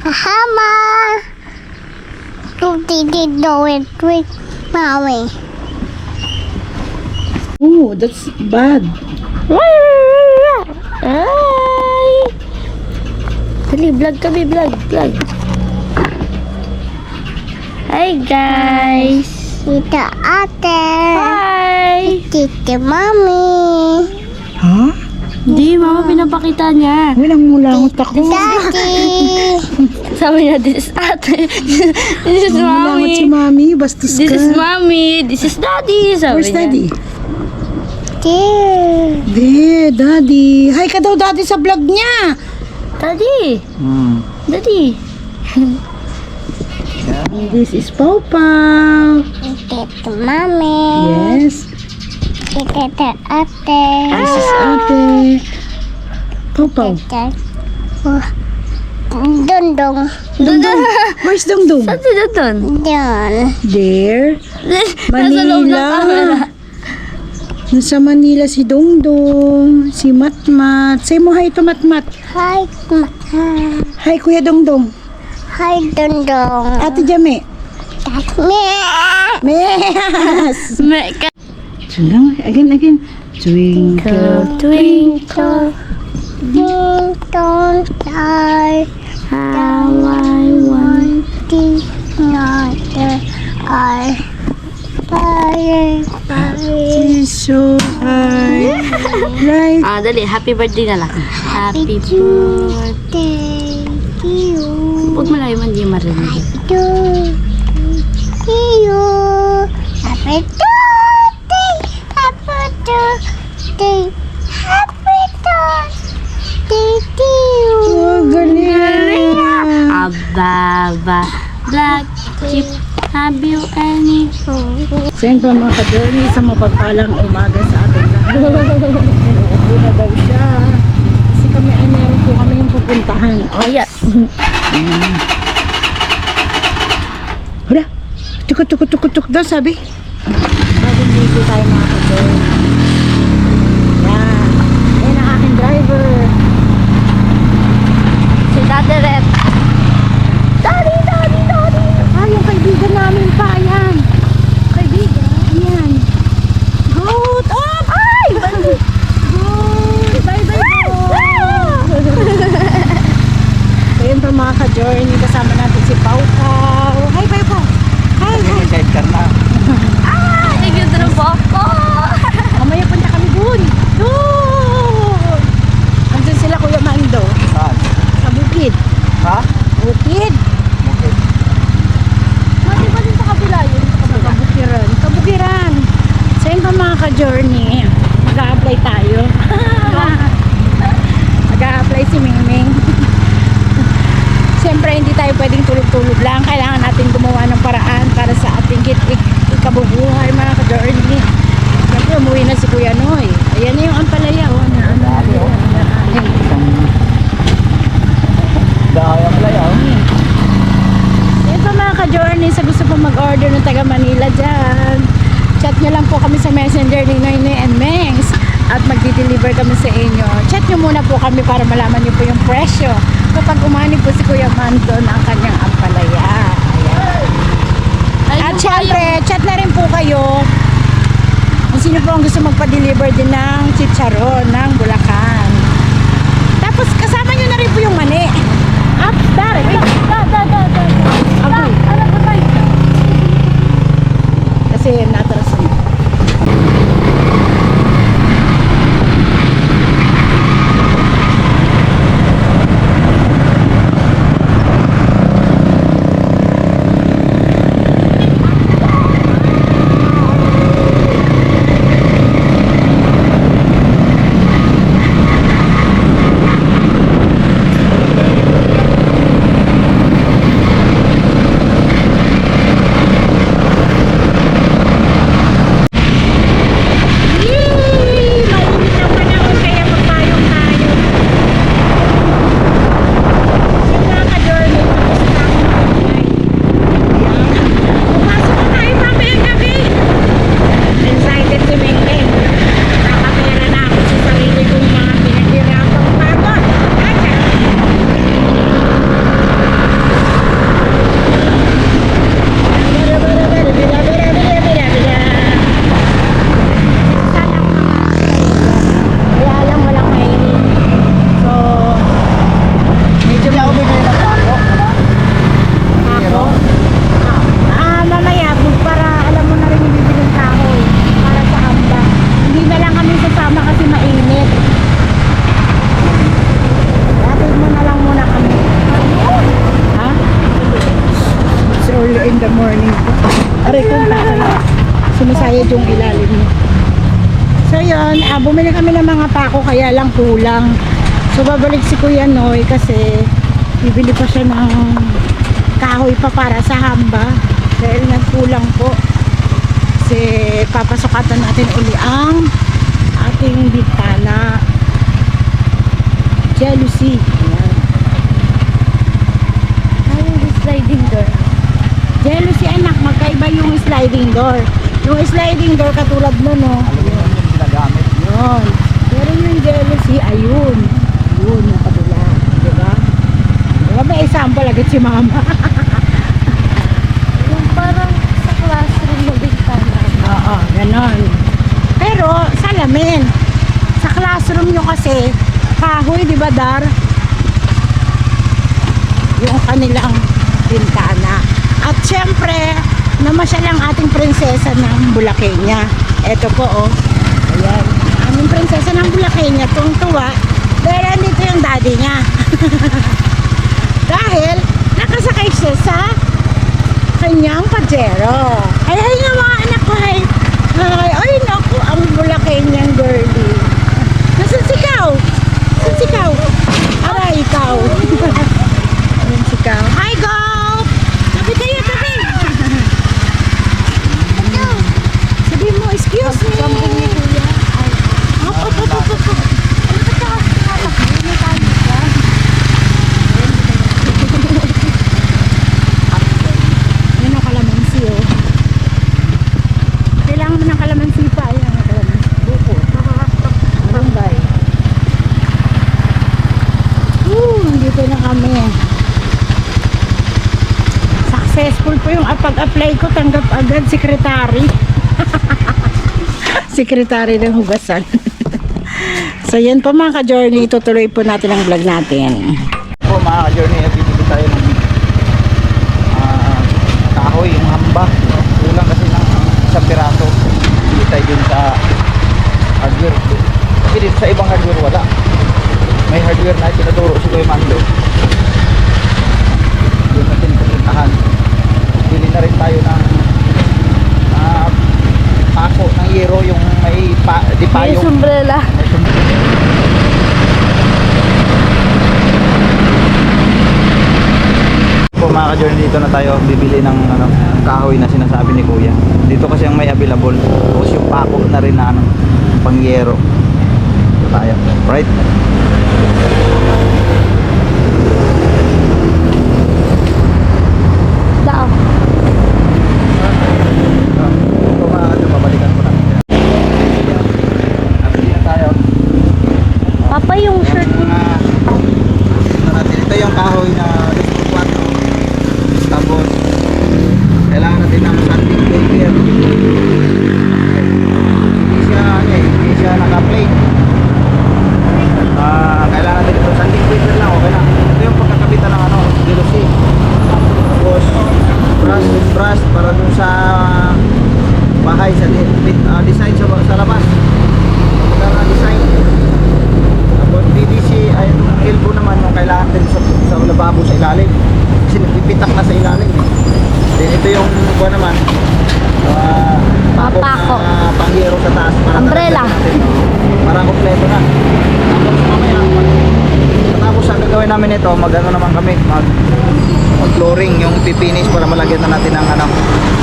Hama. You didn't do it with mommy. Oh, that's bad. Ay! Dali, vlog kami, vlog. Hi, guys! Tita Ate. Hi! Tita Mommy. Ha? Hindi, mama, pinapakita niya. Walang mulangot ako. Daddy. Sabi niya, this is ate. This is Mulangot si mommy. mami, bastos This ka. is mommy. This is daddy. Sabi Where's niya. daddy? Dear. There, daddy. Hi ka daw daddy sa vlog niya. Daddy. Daddy. This is Pau Pau. Tita Mommy. Yes. Tita Ate. This is ate. Pau Pau. Dondong. Where's Dongdong? Saan sila doon? Don. There. Nasa loob ng camera. Manila. Nasa Manila si Dongdong. Si Matmat. Say mo hi to Matmat. Hi, Mama. Hi Kuya Dongdong. Hi, Dondong. Ate Jame. Meow. Mes. Meka. Again. Twinkle. Twinkle. Ding dong die. How I want. Another eye. Fire. It's so high. Like Dali. Happy birthday na lang. Happy birthday. Birthday to you. Huwag malayo man, di marinig. To you. Happy birthday. Happy birthday. Happy birthday to you. oh, galing. Ababa. Black chip. Have you any? Siyempre mga ka-journey sa mapagpalang umaga sa ating lahat. Inuupo na daw siya. Kasi kami ay meron po kami yung pupuntahan. Oh, yeah. Hala, tukot daw sabi. Bagong ligo tayo mga ka-journey. Yan. Yan ang aking driver. Si Daddy Red. Daddy! Ah, yung kaibigan namin pa. Yan. Kaibigan. Yan. Goat! Oh! Ay! Goat! Bye-bye, goat! Ayun pa mga ka-journey. Kasama natin si Pau Pau. Hi, Pau Pau! Hi! Sidecar na. Nagiging po ako. Mamaya punta kami dun. Dun! Andun sila Kuya Mando. Saan? Sa bukid. Ha? Bukid. Okay. Mati ba din sa kabila yun? Sa Kabukiran. Kabukiran. So yun pa mga ka-journey. Mag-a-apply tayo. Mag-a-apply si Mingming. Siyempre hindi tayo pwedeng tulog-tulog lang. Kailangan natin gumawa ng paraan para sa ating ikabubuhay mga ka-journey. Siyempre umuwi na si Kuya Noy. Ayan na yung ampalaya. Oh, na ano. Dahil ang layaw. Yan pa mga ka-journey, sa gusto po mag-order ng taga Manila dyan, chat nyo lang po kami sa messenger ni Noynoy and Mengs at magdi-deliver kami sa inyo. Chat nyo muna po kami para malaman nyo po yung presyo kapag umani po si Kuya Mando ng kanyang ampalaya. Ayan. At syempre, chat na rin po kayo kung sino po ang gusto magpa-deliver din ng chicharon ng Bulacan. Tapos kasama nyo na rin po yung mani. Up, dari. Wait. Okay. Kasi natras na. yung ilalim niya. So yun, bumili kami ng mga pako kaya lang kulang. So babalik si Kuya Noy kasi bibili pa siya ng kahoy pa para sa hamba dahil nagkulang po. Kasi papasukatan natin uli ang ating bintana. Jealousy. Ayan. Yung sliding door. Jealousy anak, magkaiba yung sliding door. Yung sliding door katulad nun, no? Aluminum yung ginagamit. Yun. Pero yung jealousy, ayun. Yun, yung kabila. Diba? Diba may example agad si mama? Yung parang sa classroom na bintana. Oo, ganon. Pero, salamin. Sa classroom nyo kasi, kahoy, di ba, Dar? Yung kanilang bintana. At syempre, namasyal ang ating prinsesa ng Bulaqueña. Ito po, oh. Ayan. Aming prinsesa ng Bulaqueña, tuwang-tuwa. Pero andito yung daddy niya. Dahil, nakasakay siya sa kanyang pajero. Ay, ay nga mga anak ko, ay. Ay, naku, ang Bulaqueñang girlie. Nasaan si Kao? Nasaan si Kao? Aray, ikaw. Ayan si Kao. Hi, go! Tabi kayo, tabi! Sabi mo, excuse me. Sampung ni Kuya. Ay, Hop, hop, hop, hop, hop. ano ba ito kasi natakbo? May tali ka. Yan ang kalamansi, oh. Kailangan mo ng kalamansi pa. Ayan ang kalamansi. Buko. Barangay. Nandito na kami. Successful po yung pag-apply ko. Tanggap agad, sekretary. Sekretary ng hugasan. So yan po mga ka-journey. Itutuloy po natin ang vlog natin. Po mga ka-journey, at bibili tayo ng kahoy, yung hamba. Kulang kasi ng isang piraso. Bibili tayo dun sa hardware. Kasi dito sa ibang hardware wala. May hardware na tinuturo si Kuya Mando. Yun natin pupuntahan. Bili na rin tayo ng pako ng yero, yung may di May payong. umbrella. Po mga ka-journey, dito na tayo bibili ng kahoy na sinasabi ni Kuya. Dito kasi ang may available. Tapos yung pako na rin na pangyero. Dito tayo. Right? Daaw. Ito mga ka-journey, babalikan ko na. Bibili na tayo. Papa, yung shirt mo. Ito yung kahoy na 4. Tapos kailangan natin ng sanding paper. Hindi siya naka-plate. Kailangan natin ito sanding paper lang, okay na. Ito yung pagkakabitan ng jealousy. Tapos brush para dun sa bahay, sa design sa labas. Para na design. Tapos PVC, ay itong elbow naman yung kailangan din sa lababo sa ilalim. Kasi nagpipitak na sa ilalim. Then ito yung buwan naman. Pako. Panghero sa taas. Para Umbrella. natin, para kompleto na. Tapos mamaya, tapos ang gagawin namin ito, mag-ano naman kami, mag-flooring, yung pipinis para malagyan na natin ng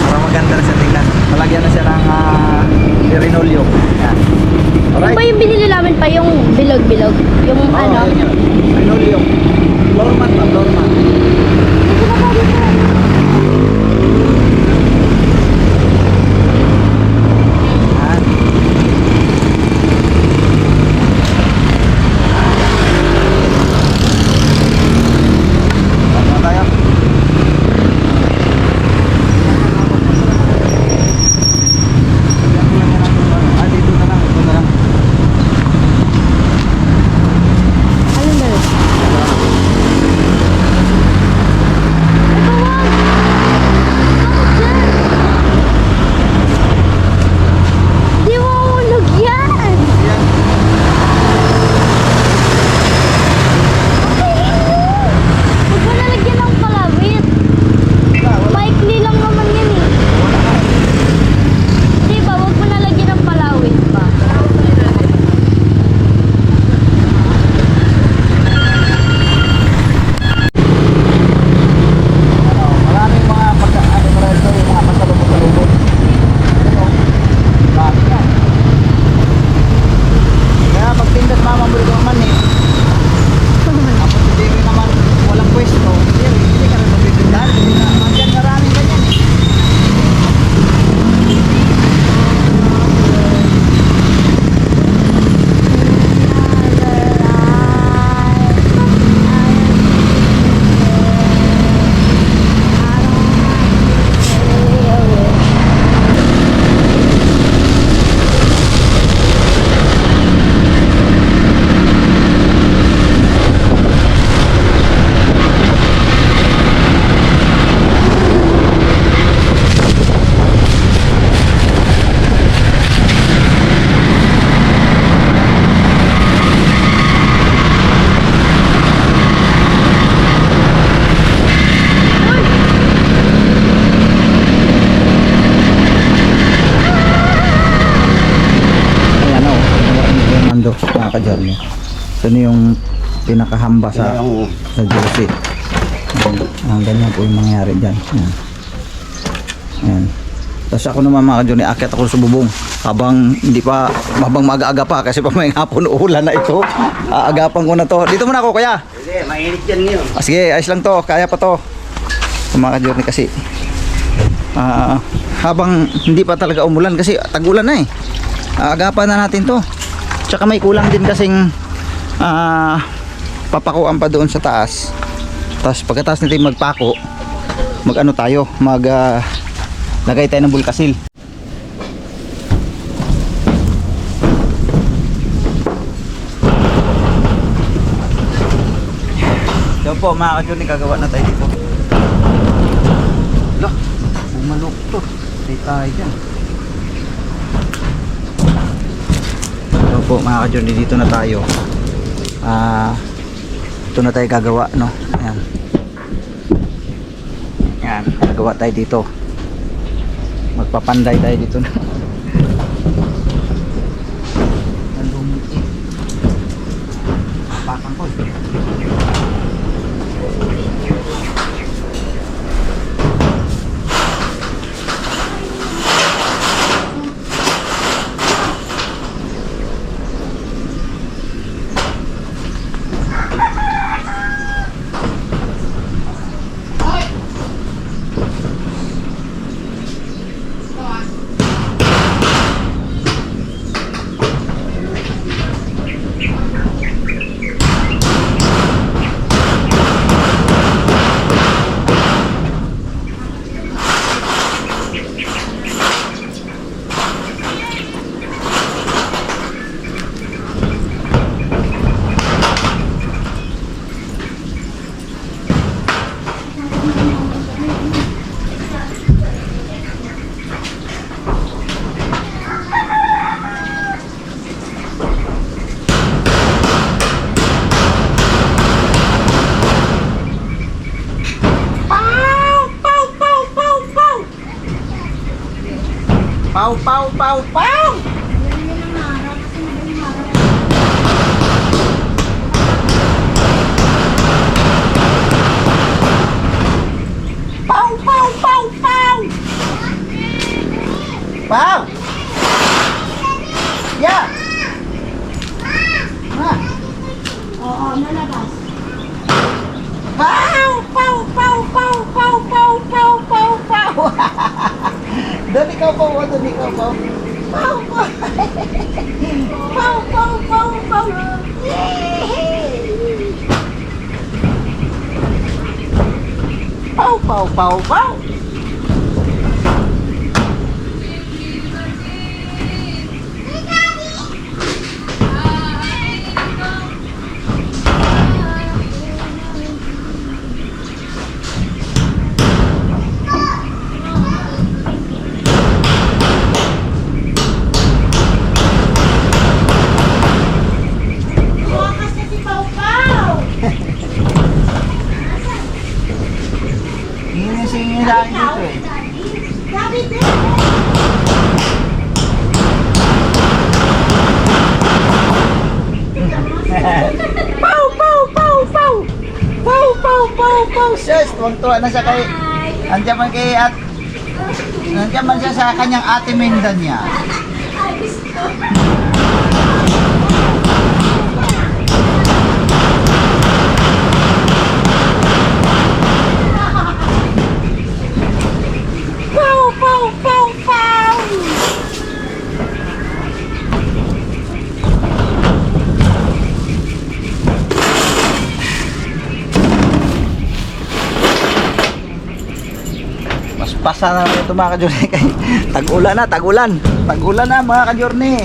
para maganda na siya tingnan. Malagyan na siya ng linoleum. Yan. Ano ba yung binili namin pa yung bilog-bilog? Yung ano? Linoleum. Floor mat pa, floor mat. Yan. Tama tayo. Dito na lang, dito na lang. Ano na? mga ka-journey. So ito yung pinakahamba sa jersey. Ang ganyan po yung mangyayari dyan. Ayan. Ayan. Tapos ako naman mga ka-journey, akyat ako sa bubong habang maaga-aga pa kasi pa may hapon ulan na ito. Aagapan ko na to. Dito muna ako kuya. Sige, mainit yan ngayon. Sige, ayos lang to. Kaya pa to. Sa mga ka-journey kasi habang hindi pa talaga umulan kasi tag-ulan na eh. Aagapan na natin to. Tsaka may kulang din kasing papakuan pa doon sa taas. Tapos pagkatapos natin magpako, mag-ano tayo, lagay tayo ng bulkasil. So po mga ka-journey, gagawa na tayo dito. Lah, bumalok to. Stay tayo dyan. So po mga ka-journey, dito na tayo. Ito na tayo gagawa, no? Ayan. Ayan, gagawa tayo dito. Magpapanday tayo dito na. Alumit. Pakan ko. Pau, pau, pau, pau! Pau, pau, pau, pau! Pau! Yeah! Ha? Oo, nalabas. Pau, pau, pau, pau, pau, pau, pau, pau, pau! Doon ikaw po, doon ikaw po. Pau, pau! Pau, pau, pau, pau! Pau, pau, pau, pau! Singin sa akin dito eh. Pau, pau, pau, pau! Pau, pau, pau, pau! Sus, tuwang-tuwa na siya kay... Andiyan man kay at... Nandiyan man siya sa kanyang ate Mindan niya. Pau, pau, pau, pau! Mas pasa na ito mga ka-journey kay tag-ulan na, tag-ulan. Tag-ulan na mga ka-journey.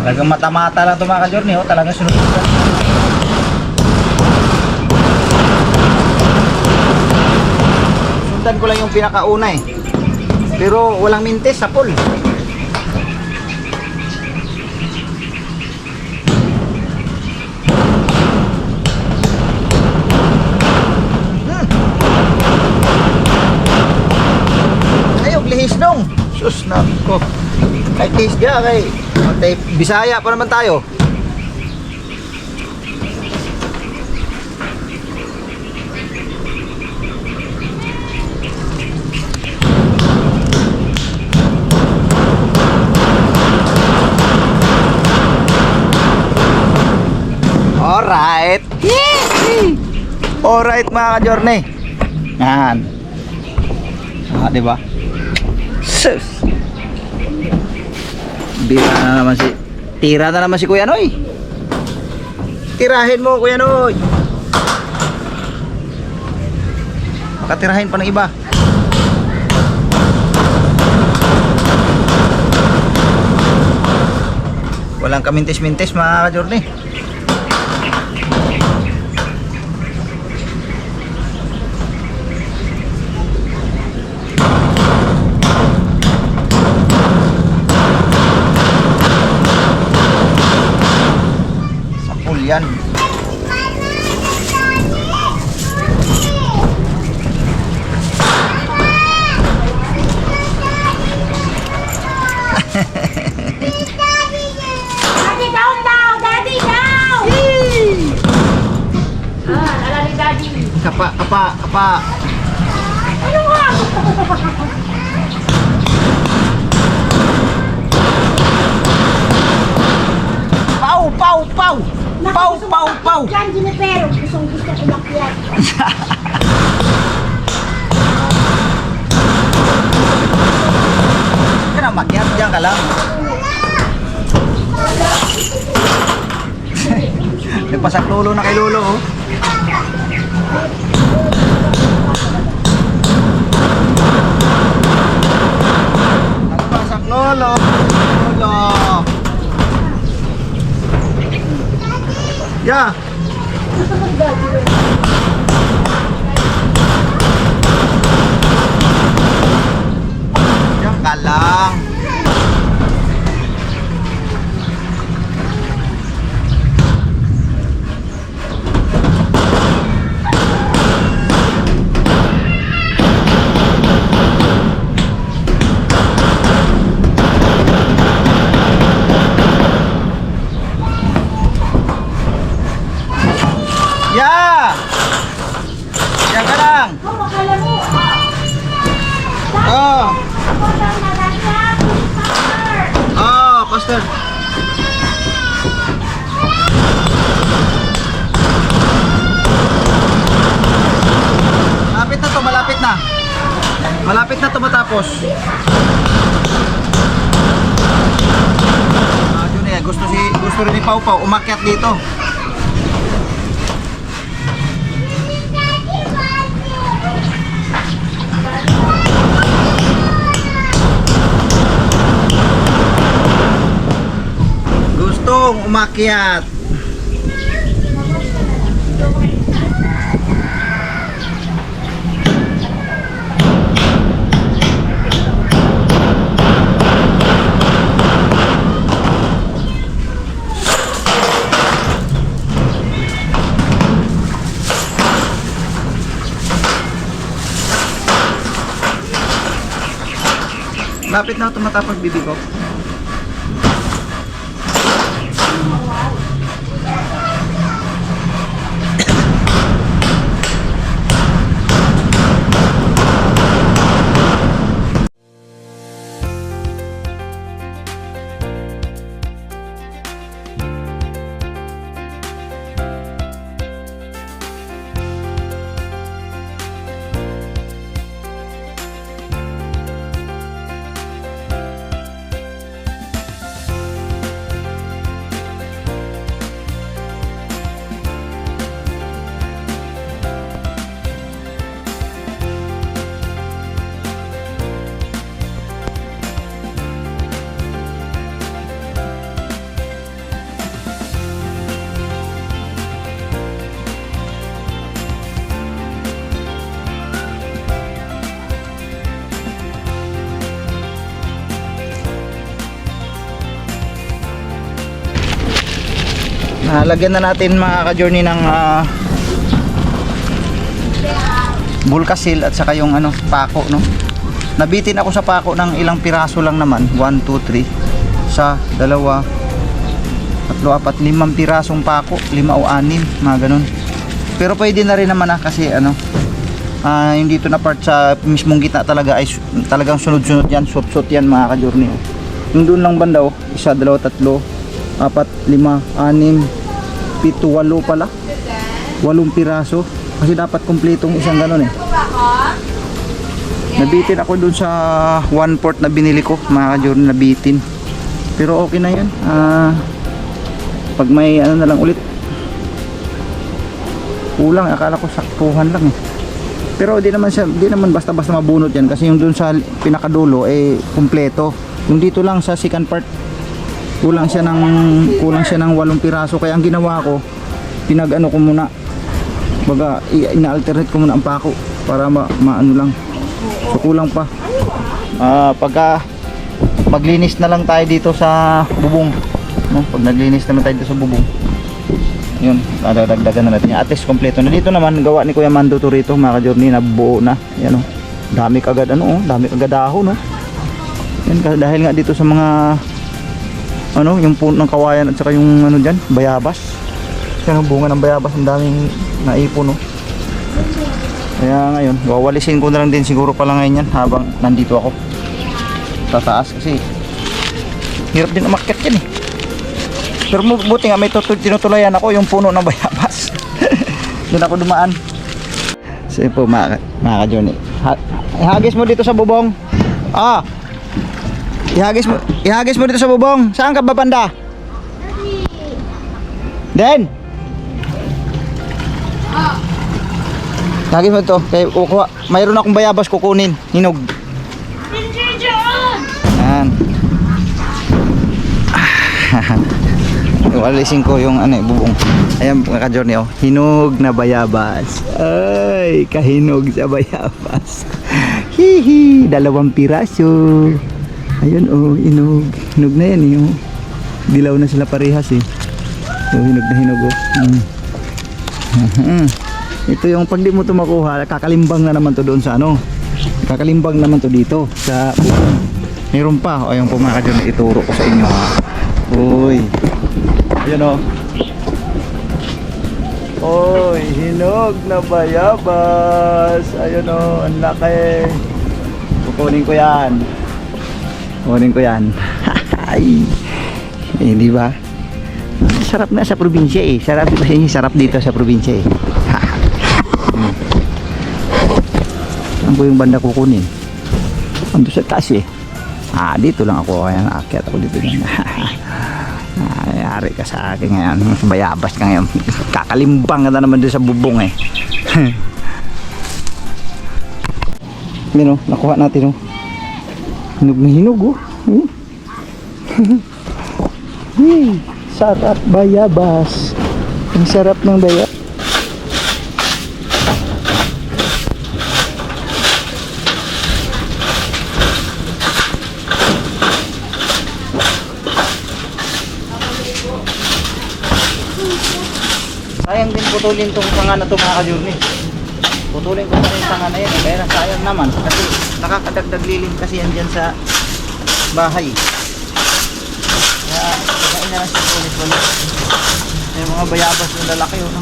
Talagang mata-mata lang ito mga ka-journey, oh. Talagang sunod. Sundan ko lang yung pinakauna eh. Pero walang mintis sa pool. Ayog, lihis dong. Sus na ko. Kahit lihis ka, kay Bisaya pa naman tayo. Alright. Alright mga ka-journey. Yan. Diba? Sus. Tira na naman si Kuya Noy. Tirahin mo Kuya Noy. Makatirahin pa ng iba. Walang kamintis-mintis mga ka-journey. Yan. Daddy down daw! Daddy down! Ala ni Daddy. Kapa. Ano nga? Pau. Diyan, Ginepero. Gusto ko umakyat. Kaya makyat, diyan ka lang. Nagpasak lolo na kay lolo, oh. Nagpasak lolo. Ya. Diyan ka lang. Ya! Diyan ka lang. Akala mo. Oh. Oh, Pastor. Malapit na. Malapit na to matapos. Yun eh, gusto rin ni Pau Pau umakyat dito. Gustong umakyat. Lapit na ito matapos bibi ko. Lagyan na natin mga ka-journey ng Bulkasil at saka yung ano, pako, no? Nabitin ako sa pako ng ilang piraso lang naman. 1, 2, 3 sa 2, 3, 4, 5 pirasong pako, 5 o 6, mga ganun. Pero pwede na rin naman kasi ano, hindi ito na part sa mismong gitna talaga, ay talagang sunod-sunod yan, sot-sot yan mga ka-journey. Yung doon lang banda, 1, 2, 3, 4, 5, 6, 7, 8 pala. 8 piraso. Kasi dapat kumpletong isang ganun eh. Nabitin ako dun sa 1/4 na binili ko, mga ka-journey, nabitin. Pero okay na yan. Pag may ano na lang ulit. Kulang, akala ko saktuhan lang eh. Pero di naman basta-basta mabunot yan kasi yung dun sa pinakadulo eh kumpleto. Yung dito lang sa second part kulang siya ng 8 piraso, kaya ang ginawa ko, pinag-ano ko muna. Baga ina-alternate ko muna ang pako para maano lang. So kulang pa. Pagka maglinis na lang tayo dito sa bubong, no? Pag naglinis na lang tayo dito sa bubong, yun, dadagdagan na natin. At least kompleto na. Dito naman gawa ni Kuya Mando to rito, mga ka-journey, na buo na. Yan oh. Dami kagad ano, dami kagad dahon, no. Yan dahil nga dito sa mga ano, yung puno ng kawayan at saka yung ano diyan, bayabas. Yan ang bunga ng bayabas, ang daming naipon, no. Kaya ngayon, wawalisin ko na lang din siguro pala ngayon yan habang nandito ako. Tataas kasi hirap din umakyat yan eh. Pero buti nga may tinutulayan ako yung puno ng bayabas. Doon ako dumaan. So yun po mga ka-journey. Ihagis mo dito sa bubong. Ihagis mo dito sa bubong. Saan ka ba banda? Den. Ihagis mo ito. Kaya mayroon akong bayabas kukunin. Hinog. Yan. Walisin ko yung ano, bubong. Ayan mga ka-journey, oh. Hinog na bayabas. Ay, kahinog sa bayabas. Hihi, 2 piraso. Ayun, oh, hinog. Hinog na yan, oh. Dilaw na sila parehas, eh. So, hinog na hinog, oh. Ito yung pag di mo ito makuha, kakalimbang na naman to doon sa ano. Kakalimbang naman to dito sa meron pa. O, ayun po mga ka-journey, ituro ko sa inyo, ha. Uy. Ayan, oh. Oy, hinog na bayabas. Ayun, oh, ang laki. Kukunin ko yan. Kukunin ko yan. Ay. Eh, di ba? Sarap na sa probinsya eh. Sarap dito sa probinsya eh. Saan po yung banda kukunin? Ando sa taas eh. Dito lang ako. Ayan, aakyat ako dito. Ayari ka sa akin ngayon. Bayabas ka ngayon. Kakalimbang ka na naman doon sa bubong eh. Yun o, nakuha natin o. Hinog na hinog o. Sarap bayabas. Ang sarap ng bayabas. Sayang din putulin itong sanga na ito mga ka-journey. Putulin ko na rin sanga na yan. Kaya sayang naman kasi nakakadagdag lilim kasi yan dyan sa bahay. Kaya kakain na lang siya ulit-ulit. Yung mga bayabas yung lalaki yun.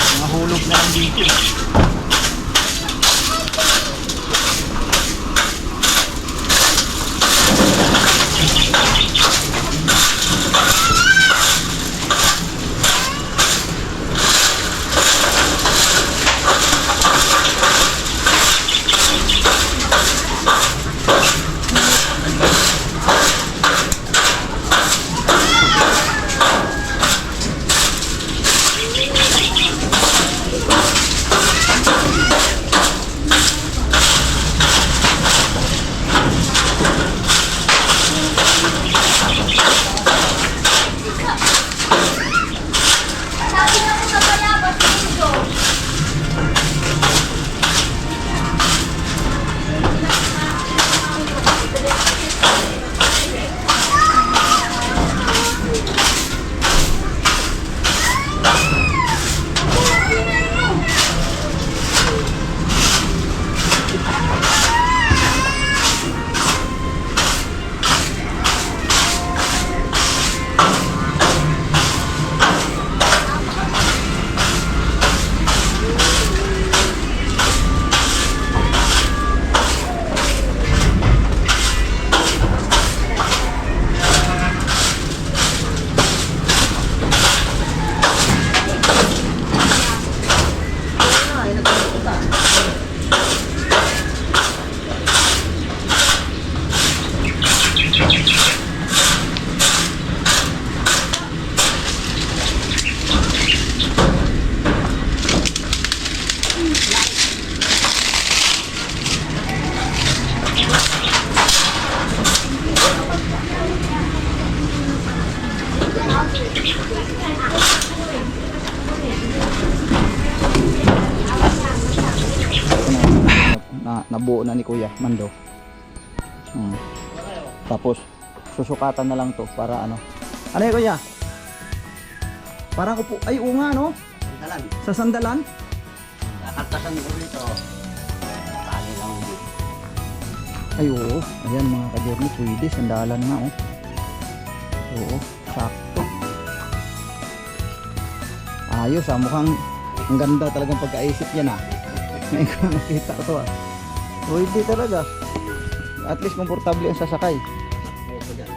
Mga hulog na lang dito. nabuo na ni Kuya Mando. Tapos susukatan na lang to para ano. Ano yun, Kuya? Parang upo. Ay, oo nga, no? Sandalan. Sa sandalan? Kakaltasan ko rito. Tali lang dito. Ay, oo. Ayan mga ka-journey, pwede. Sandalan nga, oh. Oo, sakto. Ayos, ah. Mukhang ang ganda talagang pagkaisip yan, ah. Ngayon ko nakita ko to, ah. Pwede talaga. At least komportable ang sasakay.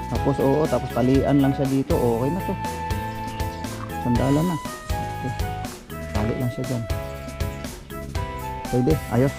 Tapos, oo, tapos talian lang siya dito. Okay na to. Sandalan na. Okay. Tali lang siya dyan. Pwede, ayos.